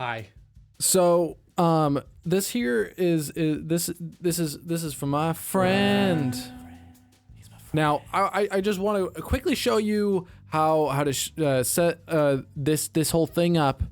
Hi. So, this here is this is from my friend. Now, I just want to quickly show you how to set this whole thing up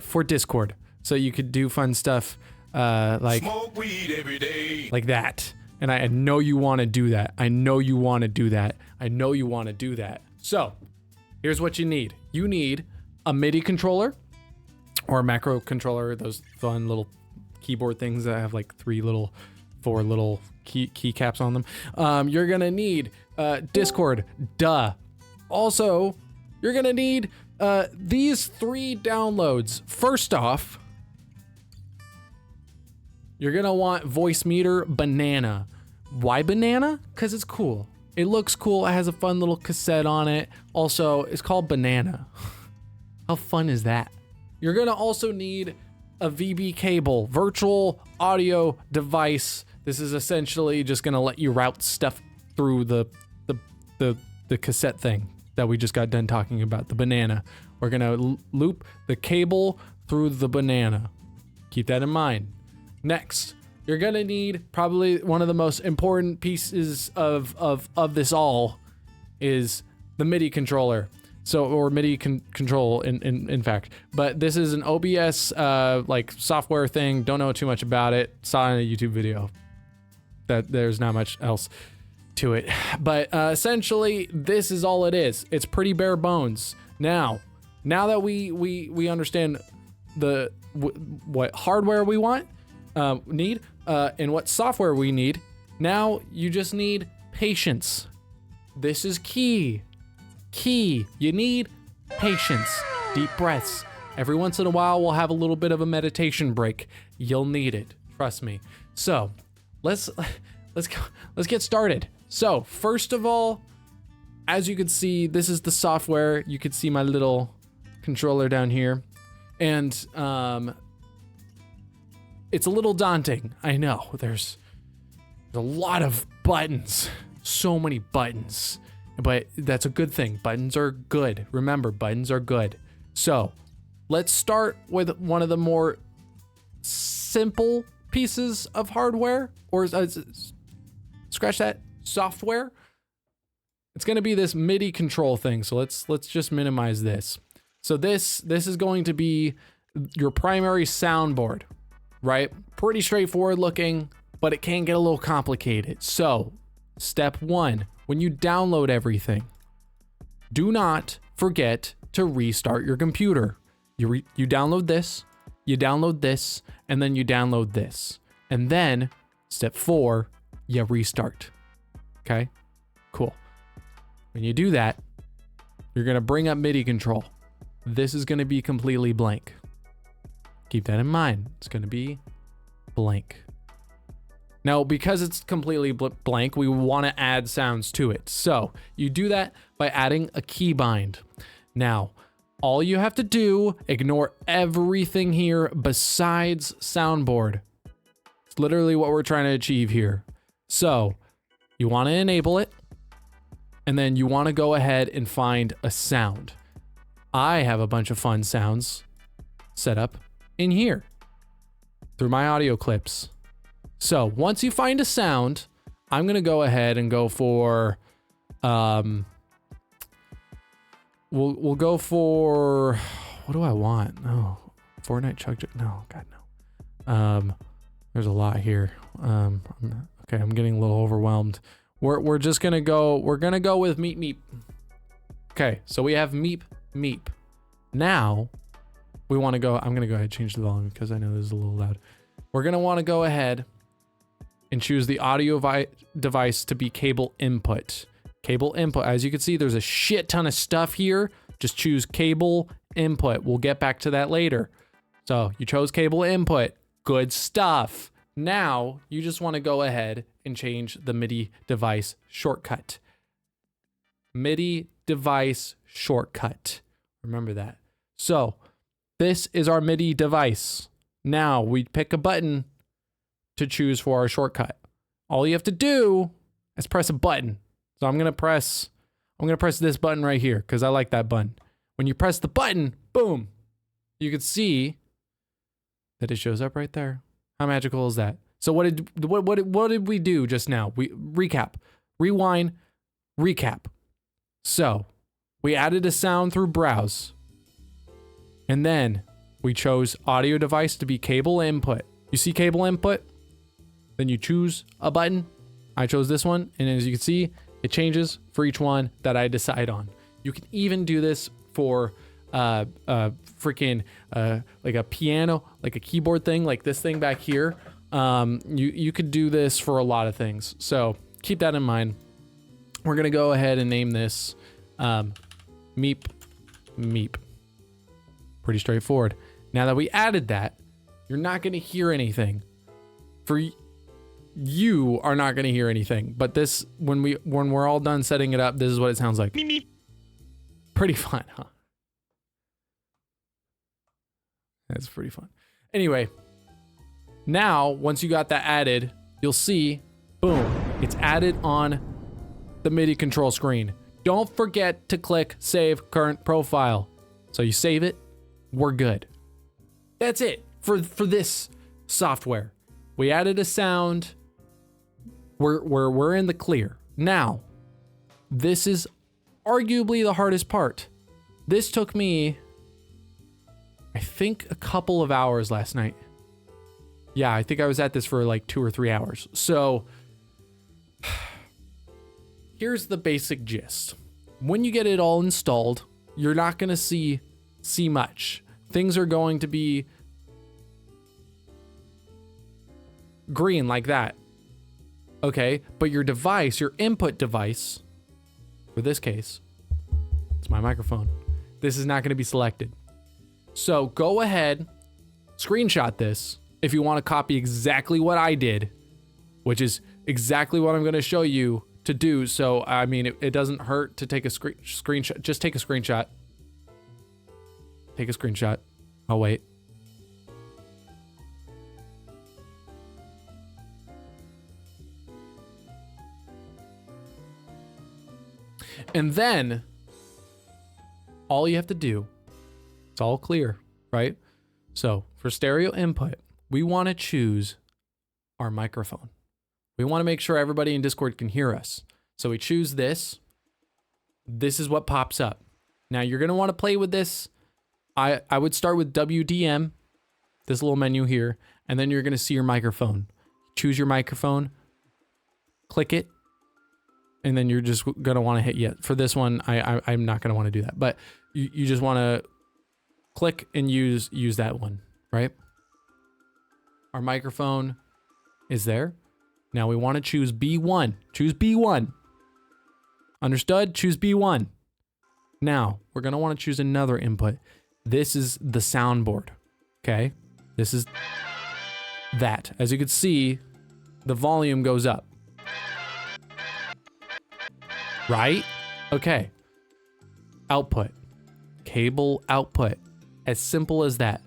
for Discord, so you could do fun stuff like Smoke weed every day. like that. And I know you want to do that. I know you want to do that. I know you want to do that. So, here's what you need. You need a MIDI controller or a macro controller, those fun little keyboard things that have like four little keycaps on them. You're gonna need Discord, duh. Also, you're gonna need these 3 downloads. First off, you're gonna want Voicemeeter Banana. Why Banana? Because it's cool. It looks cool. It has a fun little cassette on it. Also, it's called Banana. How fun is that? You're gonna also need a VB cable, virtual audio device. This is essentially just gonna let you route stuff through the cassette thing that we just got done talking about, the Banana. We're gonna loop the cable through the Banana. Keep that in mind. Next, you're gonna need probably one of the most important pieces of this all is the MIDI controller. So, or MIDI control in fact, but this is an OBS like software thing. Don't know too much about it. Saw in a YouTube video that there's not much else to it, but essentially this is all it is. It's pretty bare bones. Now that we understand what hardware we need and what software we need, now you just need patience. This is key. You need patience. Deep breaths. Every once in a while, we'll have a little bit of a meditation break. You'll need it. Trust me. So let's get started. So first of all, as you can see, this is the software. You can see my little controller down here, and it's a little daunting. I know there's a lot of buttons, so many buttons. But that's a good thing. Buttons are good. Remember, buttons are good. So let's start with one of the more simple pieces of hardware, or scratch that, software. It's going to be this MIDI control thing. So let's just minimize this. So this is going to be your primary soundboard, right? Pretty straightforward looking, but it can get a little complicated. So step 1. When you download everything, do not forget to restart your computer. You download this, and then you download this. And then, step 4, you restart. Okay? Cool. When you do that, you're going to bring up MIDI control. This is going to be completely blank. Keep that in mind. It's going to be blank. Now, because it's completely blank, we want to add sounds to it. So you do that by adding a keybind. Now, all you have to do, ignore everything here besides soundboard. It's literally what we're trying to achieve here. So you want to enable it, and then you want to go ahead and find a sound. I have a bunch of fun sounds set up in here through my audio clips. So once you find a sound, I'm going to go ahead and go for, we'll go for, what do I want? No, Fortnite Chug, no, God, no. There's a lot here. Okay, I'm getting a little overwhelmed. We're just going to go, we're going to go with Meep Meep. Okay, so we have Meep Meep. Now we want to go, I'm going to go ahead and change the volume because I know this is a little loud. We're going to want to go ahead and choose the audio device to be cable input. Cable input. As you can see, there's a shit ton of stuff here. Just choose cable input. We'll get back to that later. So you chose cable input. Good stuff. Now you just want to go ahead and change the MIDI device shortcut. MIDI device shortcut. Remember that. So this is our MIDI device. Now we pick a button to choose for our shortcut. All you have to do is press a button. So I'm going to press this button right here because I like that button. When you press the button, boom, you can see that it shows up right there. How magical is that? So what did we do just now? We recap, rewind, recap. So we added a sound through browse, and then we chose audio device to be cable input. You see cable input? Then you choose a button. I chose this one, and as you can see, it changes for each one that I decide on. You can even do this for freaking like a piano, like a keyboard thing, like this thing back here. You could do this for a lot of things. So keep that in mind. We're gonna go ahead and name this Meep Meep. Pretty straightforward. Now that we added that, you're not gonna hear anything. You are not gonna hear anything. But this, when we're all done setting it up, this is what it sounds like. Pretty fun, huh? That's pretty fun. Anyway, now once you got that added, you'll see, boom, it's added on the MIDI control screen. Don't forget to click save current profile. So you save it, we're good. That's it for this software. We added a sound. We're in the clear. Now, this is arguably the hardest part. This took me, I think, a couple of hours last night. Yeah, I think I was at this for like 2 or 3 hours. So here's the basic gist. When you get it all installed, you're not going to see much. Things are going to be green like that. Okay, but your device, your input device, for this case, it's my microphone. This is not going to be selected. So go ahead, screenshot this if you want to copy exactly what I did, which is exactly what I'm going to show you to do. So, I mean, it doesn't hurt to take a screenshot. Just take a screenshot. Take a screenshot. I'll wait. And then all you have to do, it's all clear, right? So for stereo input, we want to choose our microphone. We want to make sure everybody in Discord can hear us. So we choose this. This is what pops up. Now you're going to want to play with this. I would start with WDM, this little menu here, and then you're going to see your microphone. Choose your microphone, click it, and then you're just going to want to hit yes. For this one, I'm not going to want to do that, but you just want to click and use that one, right? Our microphone is there. Now we want to choose B1. Choose B1. Understood? Choose B1. Now we're going to want to choose another input. This is the soundboard. Okay? This is that. As you can see, the volume goes up. Right? Okay. Output. Cable output. As simple as that.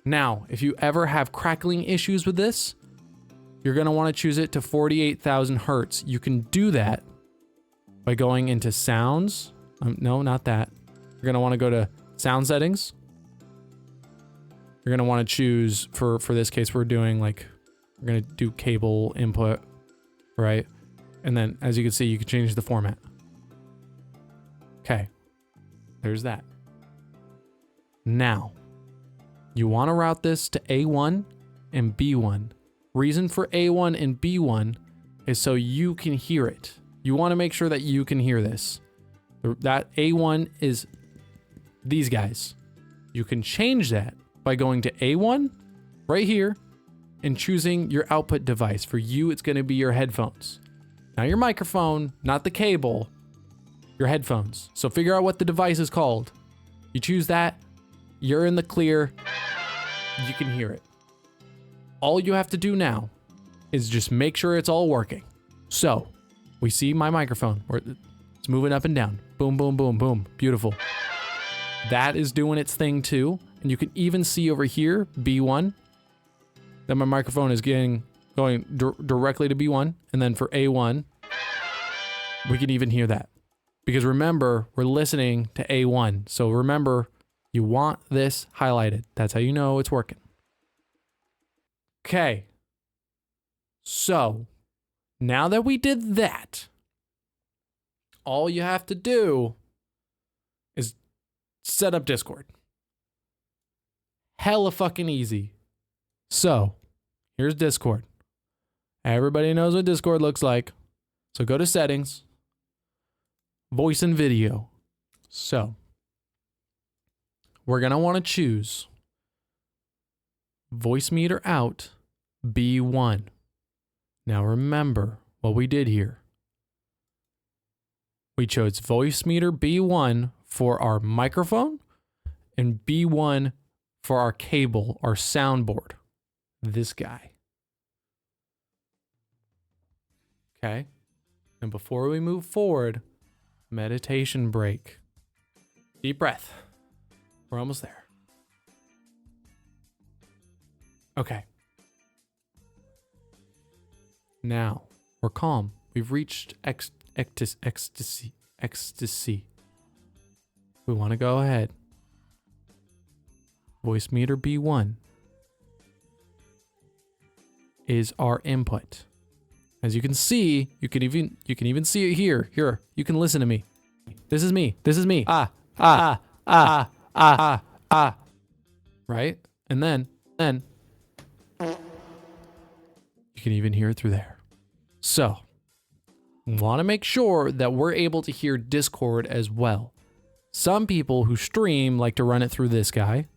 Now, if you ever have crackling issues with this, you're going to want to choose it to 48,000 hertz. You can do that by going into sounds. No, not that. You're going to want to go to sound settings. You're going to want to choose, for this case, we're going to do cable input, right? And then as you can see, you can change the format. Okay. There's that. Now, you want to route this to A1 and B1. Reason for A1 and B1 is so you can hear it. You want to make sure that you can hear this. That A1 is these guys. You can change that by going to A1 right here and choosing your output device. For you, it's going to be your headphones. Not your microphone, not the cable, your headphones. So figure out what the device is called. You choose that, you're in the clear, you can hear it. All you have to do now is just make sure it's all working. So we see my microphone. It's moving up and down. Boom, boom, boom, boom. Beautiful. That is doing its thing too. And you can even see over here, B1, that my microphone is going directly to B1. And then for A1, we can even hear that. Because remember, we're listening to A1. So remember, you want this highlighted. That's how you know it's working. Okay. So, now that we did that, all you have to do is set up Discord. Hella fucking easy. So, here's Discord. Everybody knows what Discord looks like. So go to settings, voice and video. So, we're going to want to choose voice meter out B1. Now remember what we did here. We chose voice meter B1 for our microphone and B1 for our cable, our soundboard. This guy. Okay. And before we move forward, meditation break. Deep breath. We're almost there. Okay. Now, we're calm. We've reached ecstasy. We want to go ahead. Voice meter B1 is our input. As you can see, you can even see it here. Here, you can listen to me. This is me. This is me. Right? And then you can even hear it through there. So, want to make sure that we're able to hear Discord as well. Some people who stream like to run it through this guy.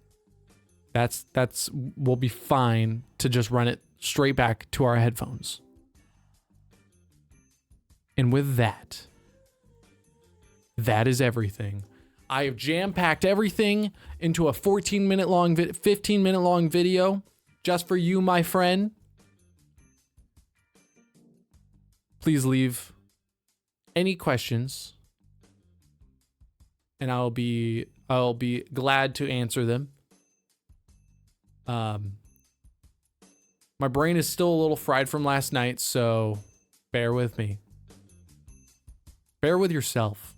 That's will be fine to just run it straight back to our headphones. And with that is everything. I have jam-packed everything into a 15-minute long video just for you, my friend. Please leave any questions and I'll be glad to answer them. My brain is still a little fried from last night, so bear with me. Bear with yourself.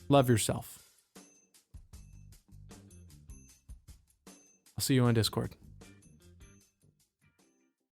Love yourself. I'll see you on Discord.